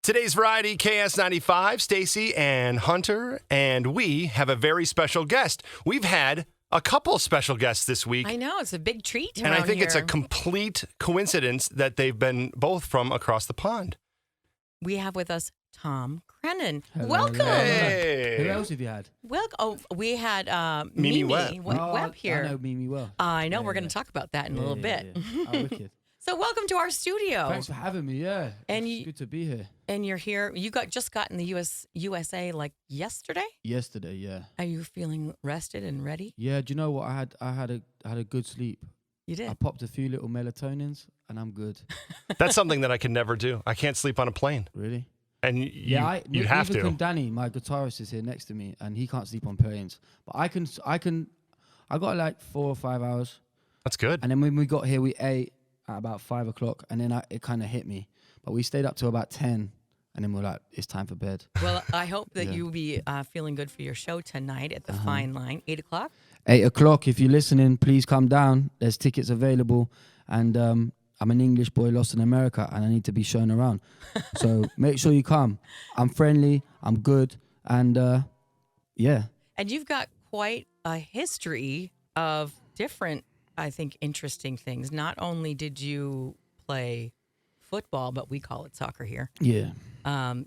Today's Variety KS95, Staci and Hunter, and we have a very special guest. We've had a couple special guests this week. I know, it's a big treat and I think here. It's a complete coincidence that they've been both from across the pond. We have with us Tom Grennan. Hello, Welcome. hello. Hey. Who else have you had? We had Mimi Mimi Webb. Webb here. I know Mimi well. I know, Yeah, we're going yeah. to talk about that in a little bit. Yeah. Oh, wicked. So welcome to our studio. Thanks for having me. Yeah, And it's good to be here. And you're here. You just got in the USA like yesterday? Yesterday, yeah. Are you feeling rested and ready? Yeah. Do you know what? I had a good sleep. You did. I popped a few little melatonins, and I'm good. That's something that I can never do. I can't sleep on a plane. Really? And you have neither to. can Danny, my guitarist, is here next to me, and he can't sleep on planes. But I can. I got like 4 or 5 hours, That's good. and then when we got here, we ate at about 5 o'clock, and then it kind of hit me. But we stayed up till about 10, and then we're like, it's time for bed. Well, I hope that Yeah. you'll be feeling good for your show tonight at the Fine Line, 8 o'clock. 8 o'clock, if you're listening, please come down. There's tickets available, and I'm an English boy lost in America, and I need to be shown around. So make sure you come. I'm friendly, I'm good, and yeah. And you've got quite a history of different, I think, interesting things. Not only did you play football, but we call it soccer here. Yeah.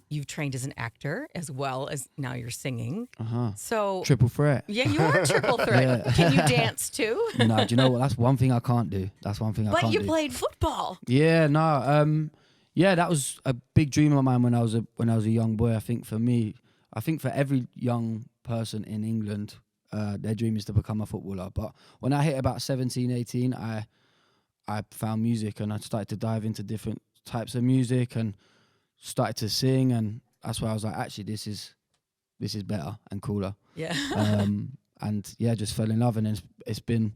You've trained as an actor as well as now you're singing. Uh-huh. So Triple threat. yeah, you are a triple threat. Yeah. Can you dance too? No, do you know what? That's one thing I can't do. That's one thing I But can't you do. played football. Yeah, no. Yeah, that was a big dream of mine when I was a young boy. I think for me, I think for every young person in England, their dream is to become a footballer. But when I hit about 17, 18, I found music, and I started to dive into different types of music and started to sing, and that's where I was like, actually, this is better and cooler. Yeah. And yeah, just fell in love, and it's been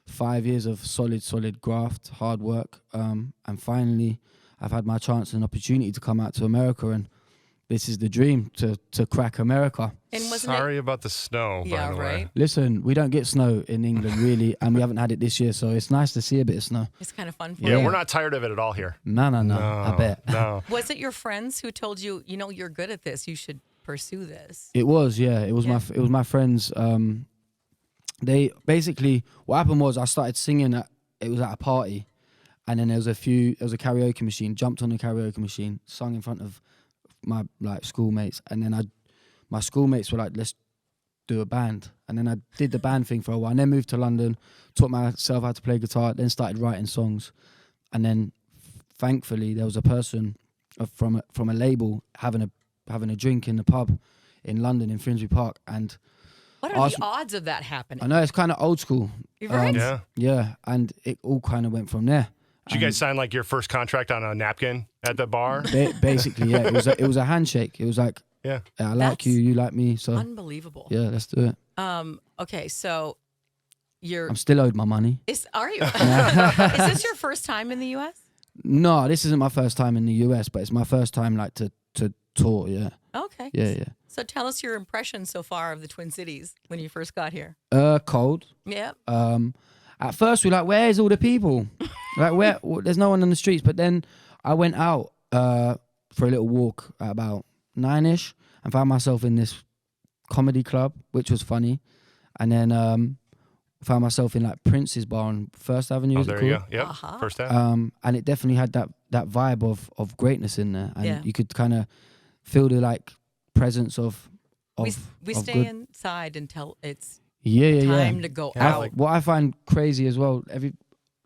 5 years of solid graft, hard work, and finally I've had my chance and opportunity to come out to America, and this is the dream, to crack America. And wasn't Sorry about the snow, Yeah, by the way. right. Listen, we don't get snow in England really, and we haven't had it this year, so it's nice to see a bit of snow. it's kind of fun for Yeah, you? we're not tired of it at all here. No, I bet. No. Was it your friends who told you, you're good at this, you should pursue this? It was, yeah. It was Yeah. my friends. They basically, what happened was I started singing it was at a party, and then there was a karaoke machine. Jumped on the karaoke machine, sung in front of my schoolmates, and then my schoolmates were like, let's do a band, and then I did the band thing for a while, and then moved to London, taught myself how to play guitar, then started writing songs, and then thankfully there was a person from a label having a drink in the pub in London in Finsbury Park, and What are the odds of that happening? I know it's kind of old school. You're right. Yeah. And it all kind of went from there. Did you guys sign like your first contract on a napkin at the bar? Basically, yeah, it was a handshake. It was like, Yeah. I like That's you, you like me, so Unbelievable. yeah, let's do it. Okay, so I'm still owed my money. are you? Is this your first time in the U.S.? No, this isn't my first time in the US, but it's my first time like to tour. Yeah, Okay. yeah. So tell us your impression so far of the Twin Cities when you first got here. Cold. Yeah. At first, we're like, where's all the people? Like, there's no one on the streets. But then I went out for a little walk at about 9ish and found myself in this comedy club, which was funny. And then found myself in like Prince's bar on First Avenue. Oh, is it there you called? go. Yep. Uh-huh. First half. And it definitely had that vibe of greatness in there. And Yeah. you could kind of feel the like presence of We of stay good. inside until it's Yeah. time to go Yeah, out. like- What I find crazy as well,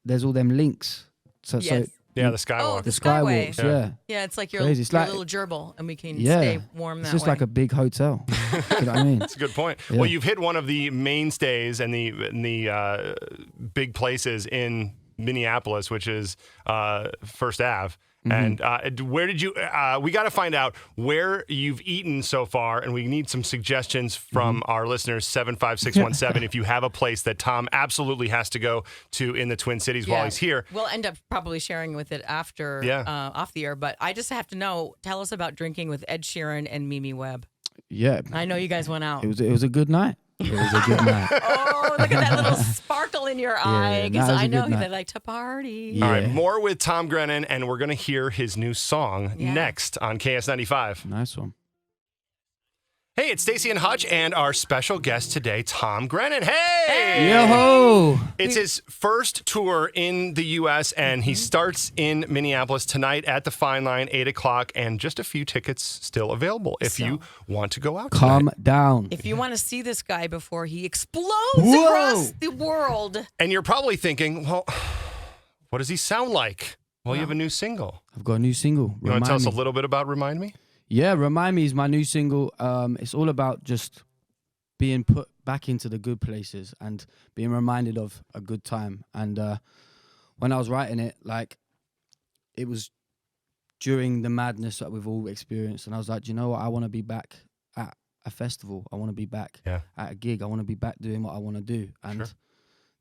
there's all them links. So Yes. Yeah, the skywalk. The the Skyway. skywalks, yeah. Yeah, it's like your Crazy. It's your like- little gerbil, and we can Yeah. stay warm that It's just way. like a big hotel. You know what I mean? That's a good point. Yeah. Well, you've hit one of the mainstays and the big places in Minneapolis, which is First Ave. Mm-hmm. And where did you? We got to find out where you've eaten so far, and we need some suggestions from Mm-hmm. our listeners. 75617. If you have a place that Tom absolutely has to go to in the Twin Cities while he's here. We'll end up probably sharing with it after off the air, but I just have to know, tell us about drinking with Ed Sheeran and Mimi Webb. Yeah. I know you guys went out. It was a good night. It was a good night. Oh, look at that little sparkle in your eye. Because that was a I know good night. they like to party. Yeah. All right, more with Tom Grennan, and we're going to hear his new song Yeah. next on KS95. Nice one. Hey, it's Staci and Hutch, and our special guest today, Tom Grennan. Hey! Yo-ho! It's his first tour in the U.S., and he starts in Minneapolis tonight at the Fine Line, 8 o'clock, and just a few tickets still available if you want to go out Calm tonight. down. If you want to see this guy before he explodes Whoa. across the world. And you're probably thinking, well, what does he sound like? Well, you have a new single. I've got a new single. You want to tell us a Me. little bit about Remind Me? Yeah, Remind Me is my new single. It's all about just being put back into the good places and being reminded of a good time. And when I was writing it, like, it was during the madness that we've all experienced. And I was like, you know what? I want to be back at a festival. I want to be back at a gig. I want to be back doing what I want to do. And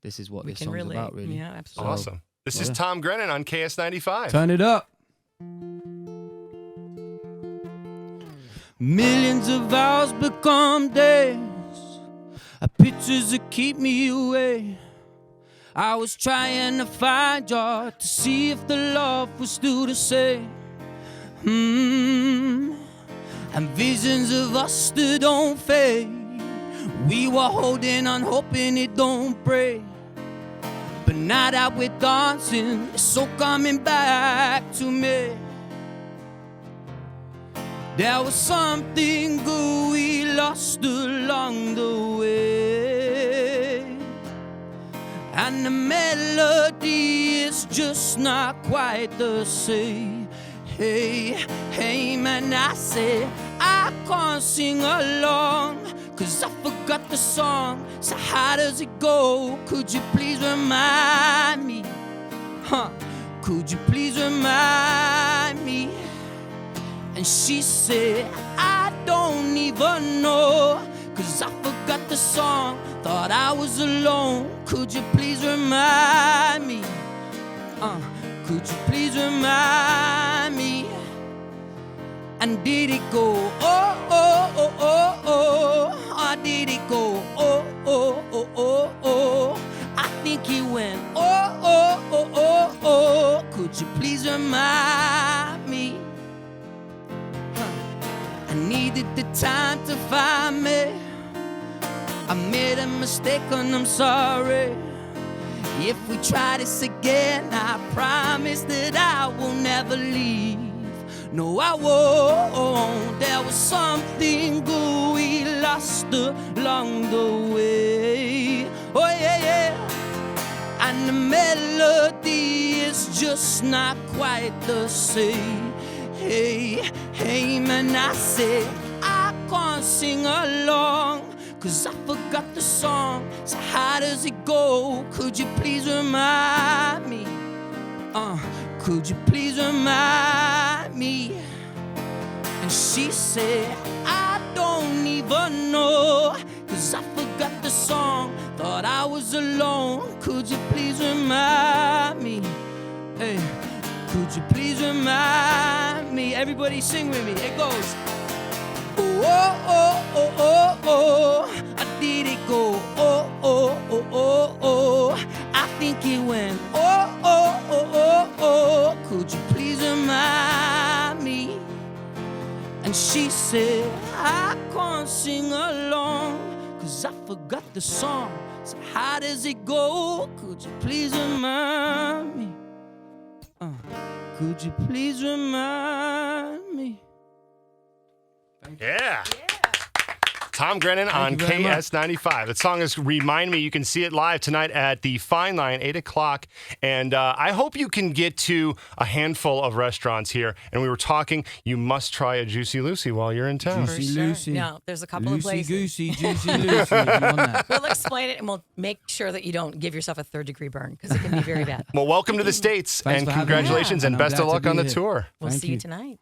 this is what We this can song's relate. about, really. Yeah, absolutely. Awesome. This is Tom Grennan on KS95. Turn it up. Millions of hours become days, pictures that keep me away. I was trying to find you to see if the love was still the same. And visions of us that don't fade. We were holding on, hoping it don't break. But now that we're dancing, it's so coming back to me. There was something good we lost along the way, and the melody is just not quite the same. Hey, hey man, I say I can't sing along, 'cause I forgot the song. So how does it go? Could you please remind me? Could you please remind me? And she said, I don't even know, 'cause I forgot the song, thought I was alone. Could you please remind me? Could you please remind me? And did it go, oh, oh, oh, oh, oh? Or did it go, oh, oh, oh, oh, oh? I think it went, oh, oh, oh, oh, oh. Could you please remind me? I needed the time to find me. I made a mistake and I'm sorry. If we try this again, I promise that I will never leave. No, I won't. There was something good we lost along the way. Oh yeah, yeah. And the melody is just not quite the same. Hey, hey man, I said I can't sing along, 'cause I forgot the song. So how does it go? Could you please remind me? Could you please remind me? And she said, I don't even know, 'cause I forgot the song, thought I was alone. Could you please remind me? Hey, could you please remind me? Everybody sing with me. It goes, oh, oh, oh, oh, oh. I did it go, oh, oh, oh, oh, oh. I think it went, oh, oh, oh, oh, oh. Could you please remind me? And she said, I can't sing along, 'cause I forgot the song. So how does it go? Could you please remind me? Could you please remind me? Yeah. Tom Grennan on you very much. KS95. The song is Remind Me. You can see it live tonight at the Fine Line, 8 o'clock. And I hope you can get to a handful of restaurants here. And we were talking, you must try a Juicy Lucy while you're in town. Juicy For sure. Lucy. No, there's a couple of places. Goosey, Juicy Lucy. If you want that. We'll explain it and we'll make sure that you don't give yourself a third-degree burn, because it can be very bad. Well, welcome to the States, Thanks and for having me. congratulations, Yeah. and And I'm best of glad to luck be on the here. tour. We'll Thank see you you. tonight.